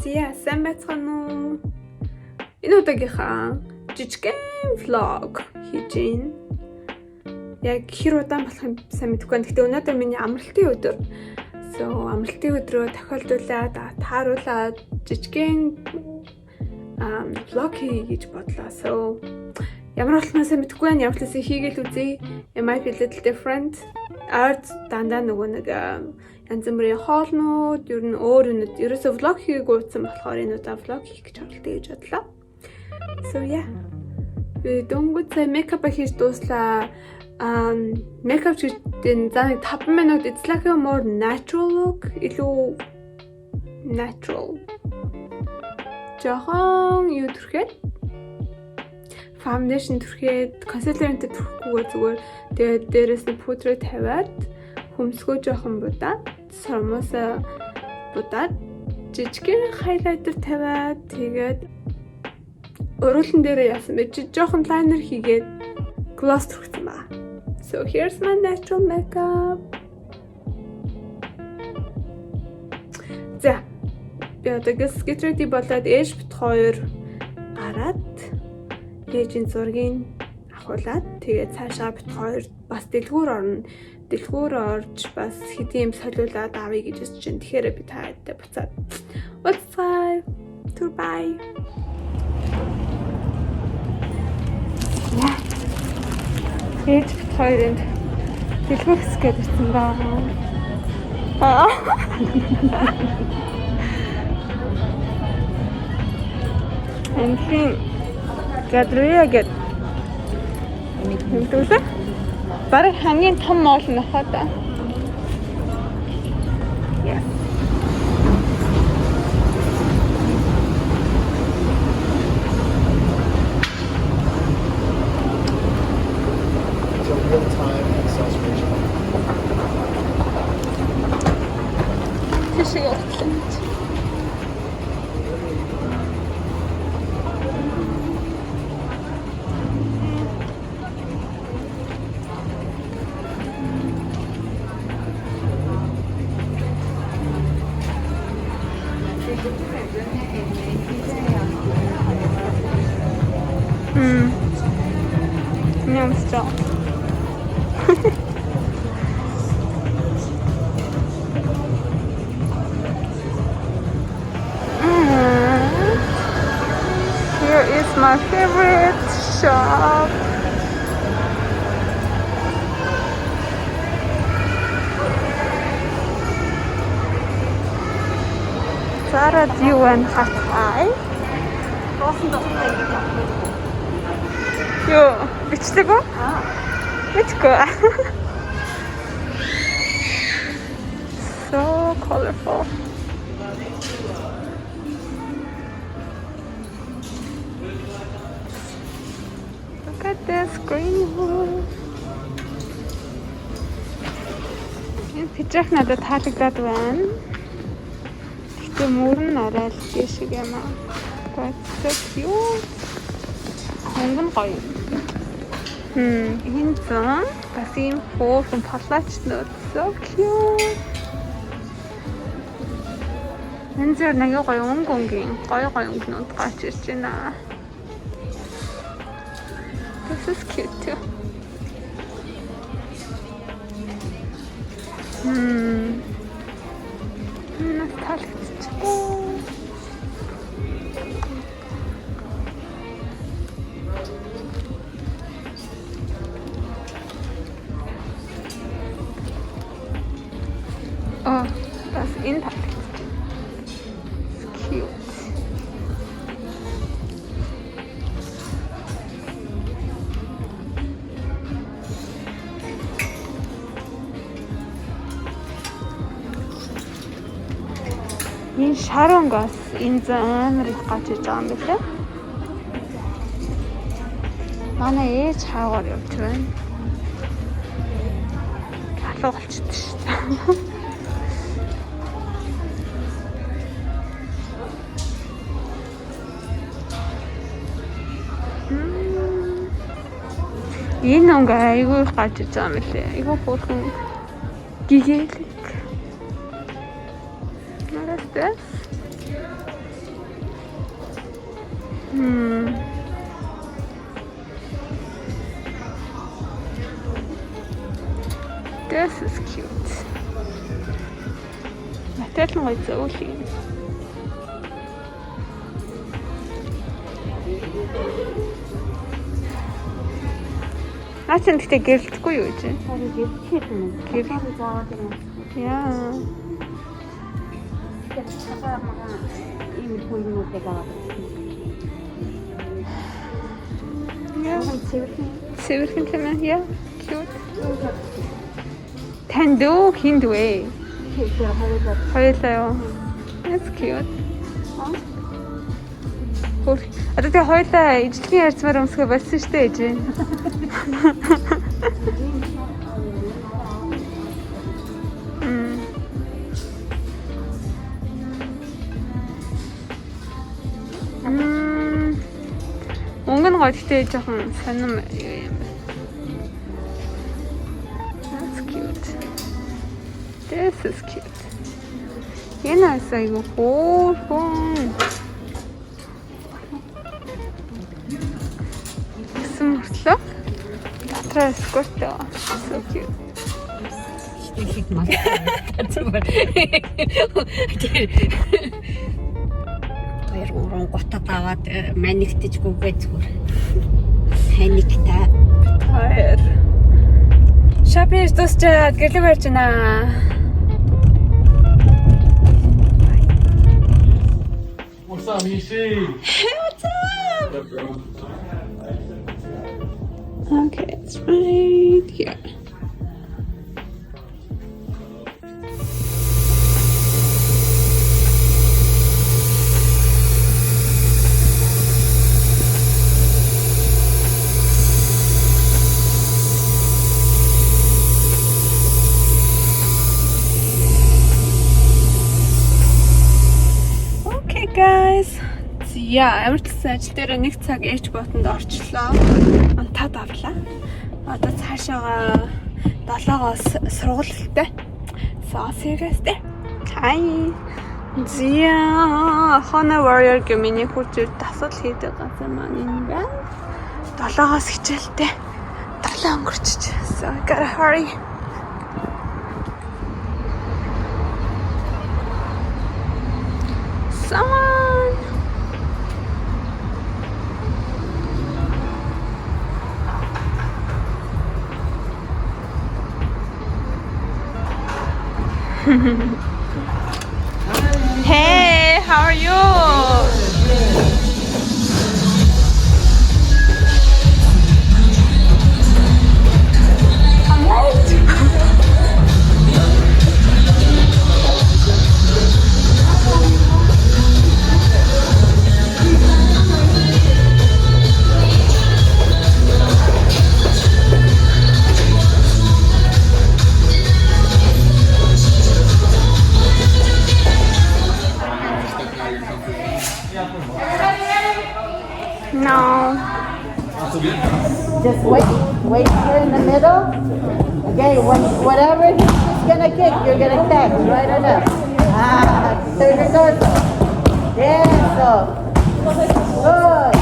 Зя сайн байцгаана уу? Энэ удаагийнхаа жижигхэн влог хийж байна. Яг хэр удаан болохыг сайн мэдэхгүй байна. Гэхдээ өнөөдөр миний амралтын өдөр. Амралтын өдрөө тохиолдуулаад тааруулаад жижигхэн влог хий гэж бодлоо. Ямар болохнаа сайн мэдэхгүй байна. Ямар ч гэсэн хийгээл үзье. It might be a little different. Ард дандаа нөгөө нэг янз бүрийн хоолнууд, ер нь өөр юмуд ерөөсөө влог хийх гуйсан болохоор энэ удаа влог хийх гэж оролдъё гэж бодлоо. Би дөнгөж мейкап хийж дууслаа. Мейкап хийхдээ за 5 минут it's like a more natural look. Илүү natural. Жохон юу төрхээд foundation төрхээд concealer-тэй төрөхгүйгээр зүгээр тэгээд дээрээс нь пудрыг тавиад хөмсгөө жоохон будаад сормоосоо будаад жижигхэн хайлайтер тавиад тэгээд өрөөлөн дээрээ яасан бэ? Жоохон лайнер хийгээд глосс төрсөн ба. So here's my natural makeup. За би одоо get ready болоод ээж бит хоёр гараад ээжийн зургийг авахуулаад тэгээд цаашаа бит хоёр бас дэлгүүр орно. Дэлгүүр орж бас хэдийн юм солиулаад авъя гэж хэлж чинь. Тэгэхээр би таатай буцаад уулзцай. Goodbye. Ээж бит хоёрын дэлгүүр хэсгээд ирсэн даа. Энхийн гадрыя гэд мэдүүлээ. Бараг хамгийн том моол нь хаа та. Yes. Real-time acceleration. Fishing outlet. Ням стал. Here is my favorite shop. Zara Duan Hatai. Юу бичдэг үү? Бичгүй. So colorful. Look at this green wool. Энэ пижак надад таалагдаад байна. Гэтэ мөрөн арай л шиг юм аа. That's so cute. Монгол гоё. Энэ зам бас ийм хөөрхөн палачнууд so cute. Энэ зэрэг нэг гоё өнгөнгийн гоё өнгөнүүд гарч ирж байна. This is cute too. Nostalgic. Oh, that's intact. It's cute. Энэ шаронгоос энэ амар их гарч иж байгаа юм билээ. Манай ээж хаагаар явж байна. Алуу болчихсон шүү дээ. Энэ өнгө айгүй их гарч иж байгаа юм билээ. Айгүй хөөрхөн гэгээлэг. What is this? This is cute. Материал нь гоё зөөлий. Наач энэ гэхдээ гэрэлтэхгүй юу гэж? Харин гэрчээд юм. Гэрэл заагаад юм. Яа. Цагаан магаа ийм хүлнүүдийг аваад. Яа. Цэвэрхэн. Цэвэрхэн тийм ээ. Яа. Cute. Танд үү? Хинд вэ? Хоёулаа юу? That's cute. Одоо тэгээ хоёулаа ижлэгийн ярьцмаар өмсгөө болсон шүү дээ ээж. Өнгөн гоё гэхдээ жоохон сонирм юм байна. That's cute. This is cute. Энэ айгүй хөөрхөн. Мөртлөө дотроо скорт. So cute. Их мас. Тэр уран готод аваад маниктэж гүгээ зүгээр. Ханикта. Хайр. Шопинг дуусчаад гэрлэг барьж байна. What's up, Nishi? Hey, what's up? Okay, it's right here. Okay guys. Яа, амарчсан ажил дээр нэг цаг ээж ботонд орчлоо. Онтаад авлаа. Одоо цаашаага 7-оос сургалттай. So serious дээ. Hi. Зя, Honor Warrior гэмэний хурцээр дасал хийдэг газар маань энэ байна. 7-оос хичээлтэй. 7 өнгөрчиж. So I gotta hurry. Someone. Hey, how are you? I'm late. No. Just wait here in the middle. Okay, whatever he's just gonna kick, you're gonna catch right or left. Turn your torso. Yeah, so. Good.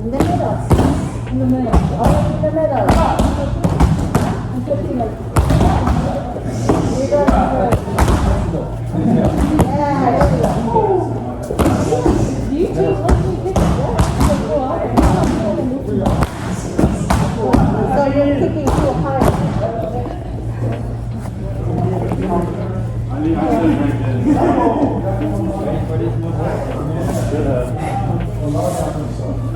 In the middle. In the middle. Oh, in the middle. So you're kicking too hard.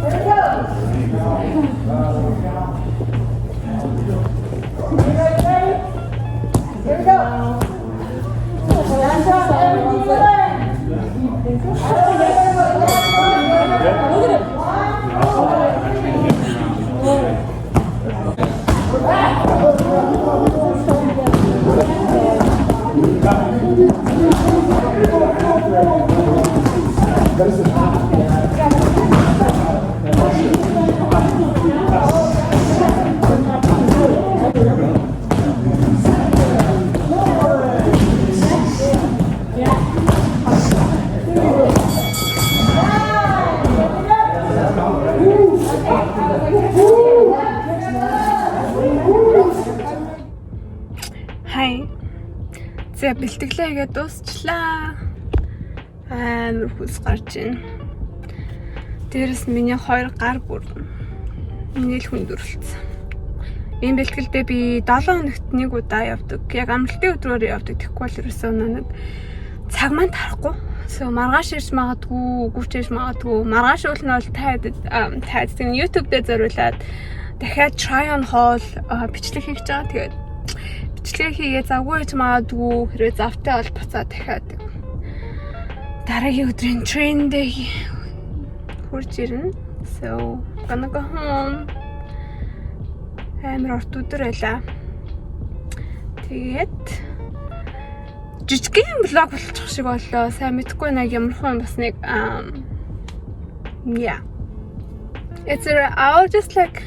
Where it goes. За бэлтгэлээ хийгээд дуусчлаа. Амар хүс гарч ийн. Дээрээс миний 2 гар бүр нийл хүндүрлцсэн. Энэ бэлтгэлдээ би 7 хоногт нэг удаа явдаг. Яг амралтын өдрөөр явдаг. Тэгэхгүй бол ерөөсөө нэг цаг маань тарахгүй. So маргааш ирж магадгүй, үгүйч ирж магадгүй. Маргааш уул нь бол таад YouTube дээр зориулаад дахиад try on haul бичлэг хийж байгаа. Тэгээд бичлэг хийгээ завгүй хийж магадгүй. Хэрвээ завтай бол буцаад дахиад дараагийн өдрийн train day хурж ирнэ. So gonna go home. Амар урт өдөр байлаа. Тэгээд жижигхэн влог болчих шиг боллоо. Сайн мэдэхгүй нэг ямархан бас нэг yeah. I'll just like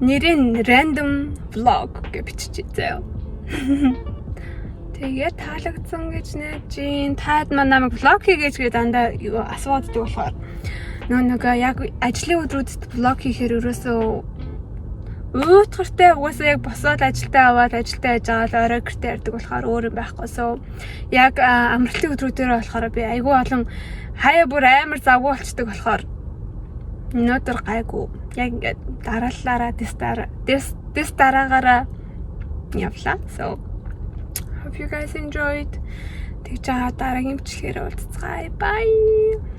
нэрийн random vlog гэж биччихээ заяа. Тэгээд таалагдсан гэж найж ин таад намайг vlog хийгээч гэж дандаа асуудаг болохоор нөгөө яг ажлын өдрүүдэд vlog хийхээр ерөөсөө уутгартай угаасаа яг босоод ажилдаа аваад ажилдаа яж байгаа л орой гэртээ ярьдаг болохоор өөр юм байхгүй. So яг амралтын өдрүүдээр болохоор би айгүй олон хаяа бүр амар завгүй болчдөг болохоор өнөөдөр гайгүй. Яг ингээд дараалалаараа дэс дараагаараа явлаа. So hope you guys enjoyed. Тэгж байгаа дараагийн бичлэгээр уулзцгаая. Bye.